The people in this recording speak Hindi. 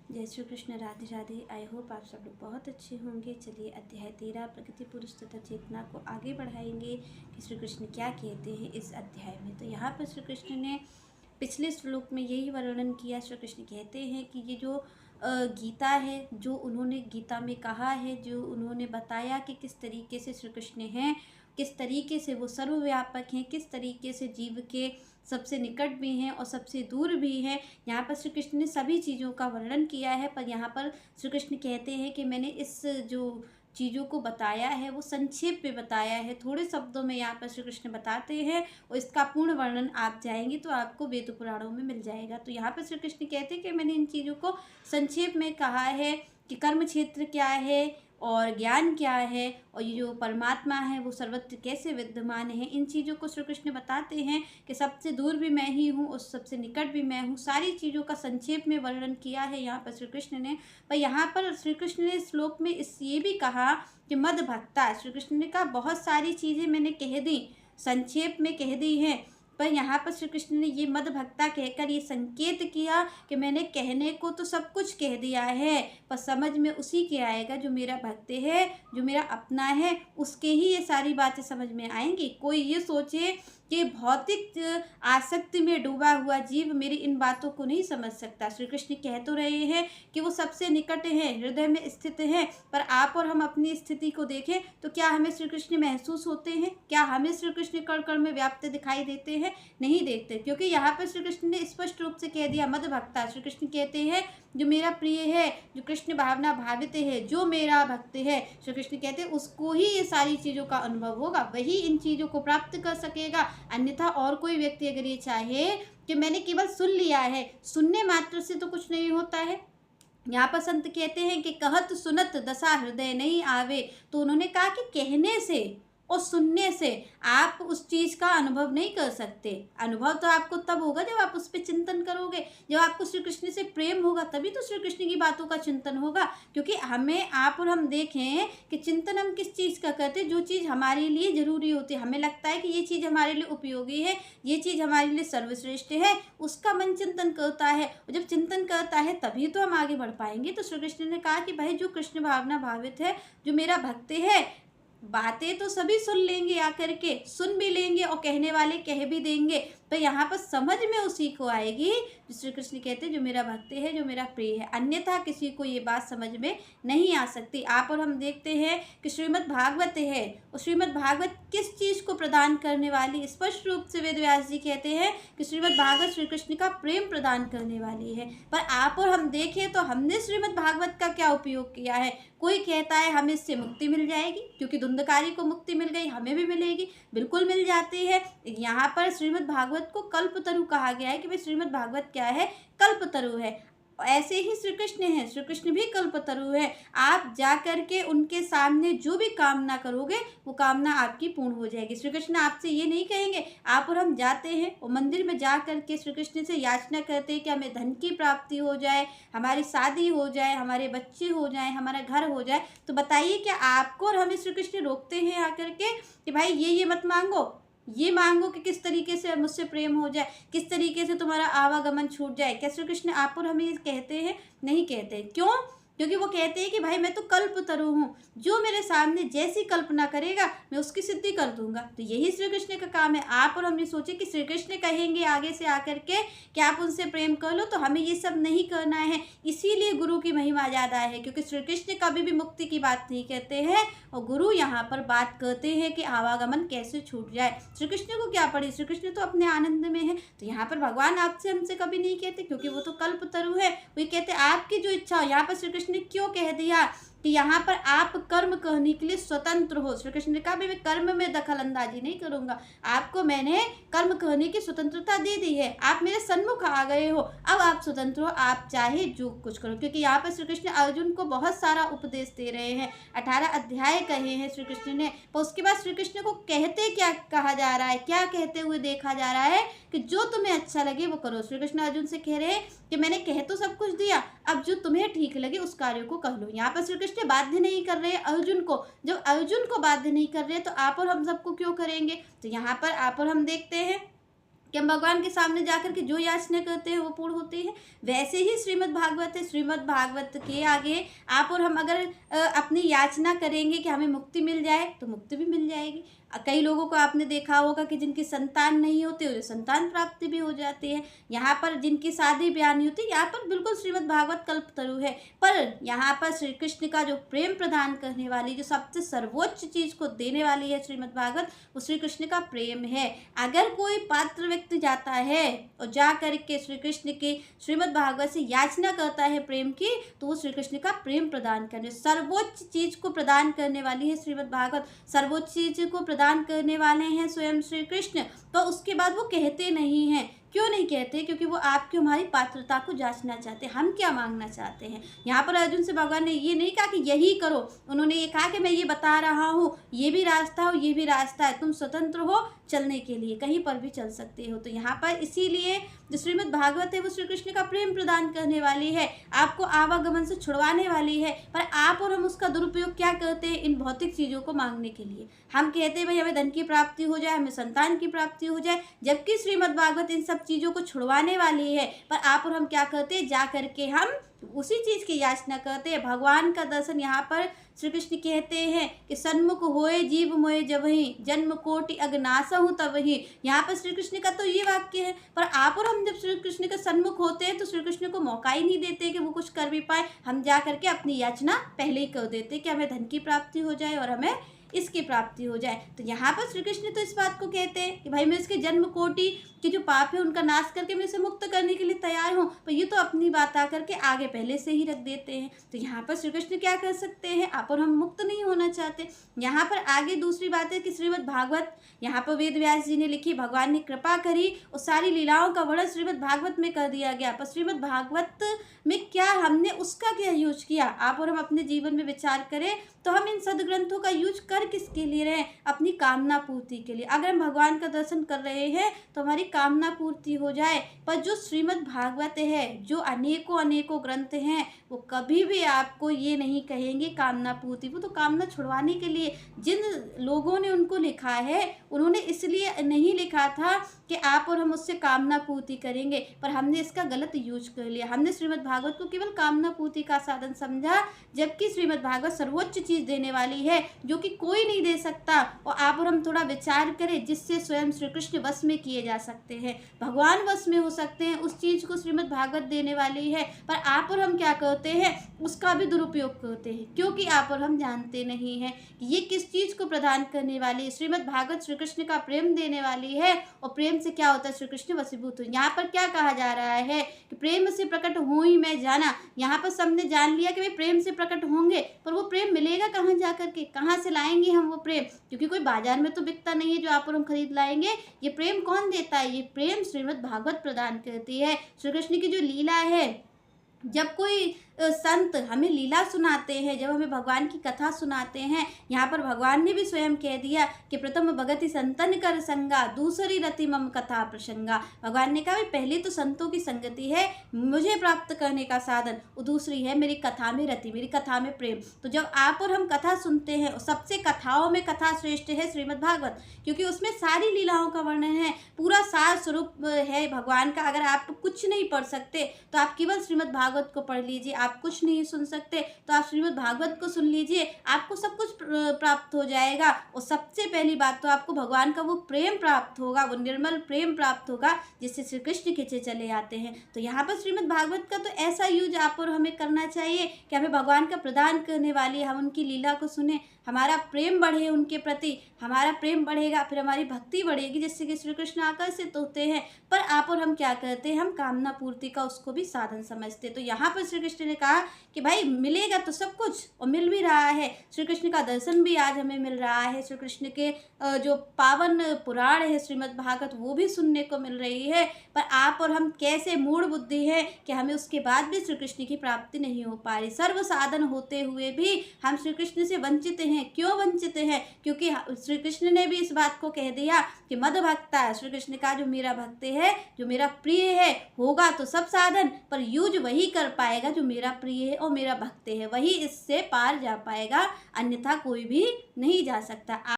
जय श्री कृष्ण, राधे राधे। आई होप आप सब लोग बहुत अच्छे होंगे। चलिए अध्याय 13 प्रकृति पुरुष तथा चेतना को आगे बढ़ाएंगे कि श्री कृष्ण क्या कहते हैं इस अध्याय में। तो यहाँ पर श्री कृष्ण ने पिछले श्लोक में यही वर्णन किया। श्री कृष्ण कहते हैं कि ये जो गीता है, जो उन्होंने गीता में कहा है, जो उन्होंने बताया कि किस तरीके से श्री कृष्ण हैं, किस तरीके से वो सर्वव्यापक हैं, किस तरीके से जीव के सबसे निकट भी हैं और सबसे दूर भी हैं। यहाँ पर श्री कृष्ण ने सभी चीज़ों का वर्णन किया है, पर यहाँ पर श्री कृष्ण कहते हैं कि मैंने इस जो चीज़ों को बताया है वो संक्षेप में बताया है, थोड़े शब्दों में यहाँ पर श्री कृष्ण बताते हैं और इसका पूर्ण वर्णन आप जाएंगे तो आपको वेद पुराणों में मिल जाएगा। तो यहाँ पर श्री कृष्ण कहते हैं कि मैंने इन चीज़ों को संक्षेप में कहा है कि कर्म क्षेत्र क्या है और ज्ञान क्या है और ये जो परमात्मा है वो सर्वत्र कैसे विद्यमान है। इन चीज़ों को श्री कृष्ण बताते हैं कि सबसे दूर भी मैं ही हूँ और सबसे निकट भी मैं हूँ। सारी चीज़ों का संक्षेप में वर्णन किया है यहाँ पर श्री कृष्ण ने। पर यहाँ पर श्री कृष्ण ने श्लोक में ये भी कहा कि मद भक्ता, श्री कृष्ण ने कहा बहुत सारी चीज़ें मैंने कह दी, संक्षेप में कह दी हैं, पर यहाँ पर श्री कृष्ण ने ये मद भक्ता कहकर ये संकेत किया कि मैंने कहने को तो सब कुछ कह दिया है, पर समझ में उसी के आएगा जो मेरा भक्त है, जो मेरा अपना है, उसके ही ये सारी बातें समझ में आएंगी। कोई ये सोचे कि भौतिक आसक्ति में डूबा हुआ जीव मेरी इन बातों को नहीं समझ सकता। श्री कृष्ण कह तो रहे हैं कि वो सबसे निकट हैं, हृदय में स्थित हैं, पर आप और हम अपनी स्थिति को देखें तो क्या हमें श्री कृष्ण महसूस होते हैं? क्या हमें श्री कृष्ण कण कण में व्याप्त दिखाई देते हैं? नहीं देखते, क्योंकि यहाँ पर श्री कृष्ण ने स्पष्ट रूप से कह दिया मद भक्ता। श्री कृष्ण कहते हैं जो मेरा प्रिय है, जो कृष्ण भावना भावित है, जो मेरा भक्त है, श्री कृष्ण कहते हैं उसको ही ये सारी चीज़ों का अनुभव होगा, वही इन चीज़ों को प्राप्त कर सकेगा। अन्यथा और कोई व्यक्ति अगर ये चाहे कि मैंने केवल सुन लिया है, सुनने मात्र से तो कुछ नहीं होता है। यहाँ पर संत कहते हैं कि कहत सुनत दशा हृदय नहीं आवे, तो उन्होंने कहा कि कहने से और सुनने से आप उस चीज़ का अनुभव नहीं कर सकते। अनुभव तो आपको तब होगा जब आप उस पर चिंतन करोगे, जब आपको श्री कृष्ण से प्रेम होगा, तभी तो श्री कृष्ण की बातों का चिंतन होगा। क्योंकि हमें आप और हम देखें कि चिंतन हम किस चीज़ का करते हैं, जो चीज़ हमारे लिए ज़रूरी होती है, हमें लगता है कि ये चीज़ हमारे लिए उपयोगी है, ये चीज़ हमारे लिए सर्वश्रेष्ठ है, उसका मन चिंतन करता है। और जब चिंतन करता है तभी तो हम आगे बढ़ पाएंगे। तो श्री कृष्ण ने कहा कि भाई जो कृष्ण भावना भावित है, जो मेरा भक्त है, बातें तो सभी सुन लेंगे, आकर के सुन भी लेंगे और कहने वाले कह भी देंगे, तो यहाँ पर समझ में उसी को आएगी जो श्री कृष्ण कहते हैं जो मेरा भक्त है, जो मेरा प्रिय है। अन्यथा किसी को ये बात समझ में नहीं आ सकती। आप और हम देखते हैं कि श्रीमद् भागवत है, और श्रीमद् भागवत किस चीज़ को प्रदान करने वाली? स्पष्ट रूप से वेद व्यास जी कहते हैं कि श्रीमद् भागवत श्री कृष्ण का प्रेम प्रदान करने वाली है। पर आप और हम देखें तो हमने श्रीमद् भागवत का क्या उपयोग किया है? कोई कहता है हमें इससे मुक्ति मिल जाएगी, क्योंकि धुंधकारी को मुक्ति मिल गई, हमें भी मिलेगी, बिल्कुल मिल जाती है। यहाँ पर श्रीमद् भागवत को कल्पतरु कहा गया है कि भाई श्रीमद् भागवत क्या है? कल्पतरु है। ऐसे ही श्री कृष्ण हैं, श्री कृष्ण भी कल्पतरु है। आप जा कर के उनके सामने जो भी कामना करोगे वो कामना आपकी पूर्ण हो जाएगी। श्री कृष्ण आपसे ये नहीं कहेंगे। आप और हम जाते हैं और मंदिर में जा कर के श्री कृष्ण से याचना करते हैं कि हमें धन की प्राप्ति हो जाए, हमारी शादी हो जाए, हमारे बच्चे हो जाए, हमारा घर हो जाए। तो बताइए क्या आपको और हमें श्री कृष्ण रोकते हैं आकर के कि भाई ये मत मांगो, ये मांगो कि किस तरीके से मुझसे प्रेम हो जाए, किस तरीके से तुम्हारा आवागमन छूट जाए? क्या श्री कृष्ण आप और हमें कहते हैं? नहीं कहते। क्यों? क्योंकि वो कहते हैं कि भाई मैं तो कल्पतरु हूँ, जो मेरे सामने जैसी कल्पना करेगा मैं उसकी सिद्धि कर दूंगा। तो यही श्री कृष्ण का काम है। आप और हम ये सोचे कि श्री कृष्ण कहेंगे आगे से आकर के कि आप उनसे प्रेम कर लो, तो हमें ये सब नहीं करना है। इसीलिए गुरु की महिमा ज़्यादा है, क्योंकि श्री कृष्ण कभी भी मुक्ति की बात नहीं कहते हैं और गुरु यहाँ पर बात करते हैं कि आवागमन कैसे छूट जाए। श्री कृष्ण को क्या पड़ी? श्री कृष्ण तो अपने आनंद में है। तो यहाँ पर भगवान आपसे हमसे कभी नहीं कहते, क्योंकि वो तो कल्पतरु है। वो कहते आपकी जो इच्छा हो। यहाँ पर श्री कृष्ण ने क्यों कह दिया कि यहाँ पर आप कर्म करने के लिए स्वतंत्र हो? श्री कृष्ण ने कहा भाई मैं कर्म में दखल अंदाजी नहीं करूंगा, आपको मैंने कर्म करने की स्वतंत्रता दे दी है, आप मेरे सन्मुख आ गए हो, अब आप स्वतंत्र हो, आप चाहे जो कुछ करो। क्योंकि यहाँ पर श्री कृष्ण अर्जुन को बहुत सारा उपदेश दे रहे हैं, 18 अध्याय कहे हैं श्री कृष्ण ने। पर उसके बाद श्री कृष्ण को कहते क्या कहा जा रहा है, क्या कहते हुए देखा जा रहा है कि जो तुम्हें अच्छा लगे वो करो। श्री कृष्ण अर्जुन से कह रहे हैं कि मैंने कह तो सब कुछ दिया, अब जो तुम्हें ठीक लगे उस कार्य को कर लो। यहाँ पर श्री कृष्ण बाध्य नहीं कर रहे हैं अर्जुन को। जब अर्जुन को बाध्य नहीं कर रहे तो आप और हम सबको क्यों करेंगे? तो यहाँ पर आप और हम देखते हैं कि हम भगवान के सामने जाकर के जो याचना करते हैं वो पूर्ण होती है। वैसे ही श्रीमद् भागवत है, श्रीमद् भागवत के आगे आप और हम अगर अपनी याचना करेंगे कि हमें मुक्ति मिल जाए तो मुक्ति भी मिल जाएगी। कई लोगों को आपने देखा होगा कि जिनकी संतान नहीं होती उन्हें संतान प्राप्ति भी हो जाती है। यहाँ पर जिनकी शादी ब्याह नहीं होती, यहाँ पर बिल्कुल श्रीमद् भागवत कल्पतरु है। पर यहाँ पर श्री कृष्ण का जो प्रेम प्रदान करने वाली, जो सबसे सर्वोच्च चीज को देने वाली है श्रीमद् भागवत, वो श्री कृष्ण का प्रेम है। अगर कोई पात्र व्यक्ति जाता है और जा करके श्री कृष्ण के श्रीमद् भागवत से याचना करता है प्रेम की, तो वो श्री कृष्ण का प्रेम प्रदान करने, सर्वोच्च चीज को प्रदान करने वाली है श्रीमद् भागवत। सर्वोच्च चीज को प्रदान करने वाले हैं स्वयं श्री कृष्ण। तो उसके बाद वो कहते नहीं हैं। क्यों नहीं कहते? क्योंकि वो आपकी हमारी पात्रता को जांचना चाहते हैं, हम क्या मांगना चाहते हैं। यहाँ पर अर्जुन से भगवान ने ये नहीं कहा कि यही करो, उन्होंने ये कहा कि मैं ये बता रहा हूँ, ये भी रास्ता हो, ये भी रास्ता है, तुम स्वतंत्र हो चलने के लिए, कहीं पर भी चल सकते हो। तो यहाँ पर इसीलिए जो श्रीमद् भागवत है वो श्री कृष्ण का प्रेम प्रदान करने वाली है, आपको आवागमन से छुड़वाने वाली है। पर आप और हम उसका दुरुपयोग क्या करते हैं? इन भौतिक चीज़ों को मांगने के लिए हम कहते हैं भाई हमें धन की प्राप्ति हो जाए, हमें संतान की प्राप्ति हो जाए, जबकि श्रीमद् भागवत इन सब चीज़ों को छुड़वाने वाली है। पर आप और हम क्या करते हैं? जा करके हम उसी चीज़ की याचना करते हैं। भगवान का दर्शन यहाँ पर श्री कृष्ण कहते हैं कि सन्मुख होए जीव मोए जबहि, जन्म कोटि अगनासहु तबहि। यहाँ पर श्री कृष्ण का तो ये वाक्य है। पर आप और हम जब श्री कृष्ण के सन्मुख होते हैं तो श्री कृष्ण को मौका ही नहीं देते कि वो कुछ कर भी पाए। हम जा करके अपनी याचना पहले ही कर देते कि हमें धन की प्राप्ति हो जाए और हमें इसकी प्राप्ति हो जाए। तो यहाँ पर श्री कृष्ण तो इस बात को कहते हैं कि भाई मैं इसके जन्म कोटि के जो पाप है उनका नाश करके मैं इसे मुक्त करने के लिए तैयार हूँ। पर ये तो अपनी बात आकर के आगे पहले से ही रख देते हैं। तो यहाँ पर श्री कृष्ण क्या कर सकते हैं? आप और हम मुक्त नहीं होना चाहते। यहाँ पर आगे दूसरी बात है कि श्रीमद् भागवत, यहाँ पर वेद व्यास जी ने लिखी, भगवान ने कृपा करी और सारी लीलाओं का वर्णन श्रीमद् भागवत में कर दिया गया। पर श्रीमद् भागवत में क्या हमने उसका क्या यूज किया? आप और हम अपने जीवन में विचार करें तो हम इन सदग्रंथों का यूज कर किसके लिए रहे? अपनी कामना पूर्ति के लिए। अगर हम भगवान का दर्शन कर रहे हैं तो हमारी कामना पूर्ति हो जाए। पर जो श्रीमद् भागवत है, जो अनेकों अनेकों ग्रंथ हैं, वो कभी भी आपको ये नहीं कहेंगे कामना पूर्ति। वो तो कामना छुड़वाने के लिए, जिन लोगों ने उनको लिखा है उन्होंने इसलिए नहीं लिखा था कि आप और हम उससे कामना पूर्ति करेंगे, पर हमने इसका गलत यूज कर लिया। हमने श्रीमद् भागवत को केवल कामना पूर्ति का साधन समझा, जबकि श्रीमद् भागवत सर्वोच्च चीज देने वाली है जो कि कोई नहीं दे सकता। और आप और हम थोड़ा विचार करें जिससे स्वयं श्री कृष्ण वश में किए जा सकते हैं, भगवान वश में हो सकते हैं, उस चीज को श्रीमद् भागवत देने वाली है। पर आप और हम क्या करते हैं? उसका भी दुरुपयोग करते हैं, क्योंकि आप और हम जानते नहीं हैं कि ये किस चीज को प्रदान करने वाली है। श्रीमद् भागवत श्री कृष्ण का प्रेम देने वाली है और प्रेम से क्या होता है? श्री कृष्ण वशीभूत हो। यहाँ पर क्या कहा जा रहा है कि प्रेम से प्रकट हूँ ही मैं जाना। यहाँ पर सबने जान लिया कि वे प्रेम से प्रकट होंगे, पर वो प्रेम मिलेगा कहाँ जा करके? कहाँ से लाएंगे हम वो प्रेम? क्योंकि कोई बाजार में तो बिकता नहीं है जो आप और हम खरीद लाएंगे। ये प्रेम कौन देता है? ये प्रेम श्रीमद् भागवत प्रदान करती है। श्री कृष्ण की जो लीला है, जब कोई संत हमें लीला सुनाते हैं, जब हमें भगवान की कथा सुनाते हैं, यहाँ पर भगवान ने भी स्वयं कह दिया कि प्रथम भगति संतन कर संगा, दूसरी रति मम कथा प्रसंगा। भगवान ने कहा पहली तो संतों की संगति है मुझे प्राप्त करने का साधन, और दूसरी है मेरी कथा में रति, मेरी कथा में प्रेम। तो जब आप और हम कथा सुनते हैं, सबसे कथाओं में कथा श्रेष्ठ है श्रीमद् भागवत, क्योंकि उसमें सारी लीलाओं का वर्णन है, पूरा सार स्वरूप है भगवान का। अगर आप कुछ नहीं पढ़ सकते तो आप केवल श्रीमद् भागवत को पढ़ लीजिए, आप कुछ नहीं सुन सकते तो आप श्रीमद् भागवत को सुन लीजिए, आपको सब कुछ प्राप्त हो जाएगा। और सबसे पहली बात तो आपको भगवान का वो प्रेम प्राप्त होगा, वो निर्मल प्रेम प्राप्त होगा जिससे श्री कृष्ण खींचे चले आते हैं। तो यहाँ पर श्रीमद् भागवत का तो ऐसा यूज आप और हमें करना चाहिए कि हमें भगवान का प्रदान करने वाली, हम उनकी लीला को सुने, हमारा प्रेम बढ़े उनके प्रति, हमारा प्रेम बढ़ेगा फिर हमारी भक्ति बढ़ेगी, जिससे कि श्री कृष्ण आकर्षित होते हैं। पर आप और हम क्या करते हैं? हम कामना पूर्ति का उसको भी साधन समझते। तो यहाँ पर श्री कृष्ण ने कहा कि भाई मिलेगा तो सब कुछ, और मिल भी रहा है। श्री कृष्ण का दर्शन भी आज हमें मिल रहा है, श्री कृष्ण के जो पावन पुराण है श्रीमद् भागवत वो भी सुनने को मिल रही है। पर आप और हम कैसे मूढ़ बुद्धि है कि हमें उसके बाद भी श्री कृष्ण की प्राप्ति नहीं हो पा रही। सर्व साधन होते हुए भी हम श्री कृष्ण से वंचित हैं। क्यों वंचित हैं? क्योंकि श्री कृष्ण ने भी इस बात को कह दिया कि मद भक्ता है, श्री कृष्ण का जो मेरा भक्त है, जो मेरा प्रिय है, होगा तो सब साधन, पर यूज वही कर पाएगा जो मेरा प्रिय है और मेरा भक्त है, वही इससे पार जा पाएगा, अन्यथा कोई भी नहीं जा सकता।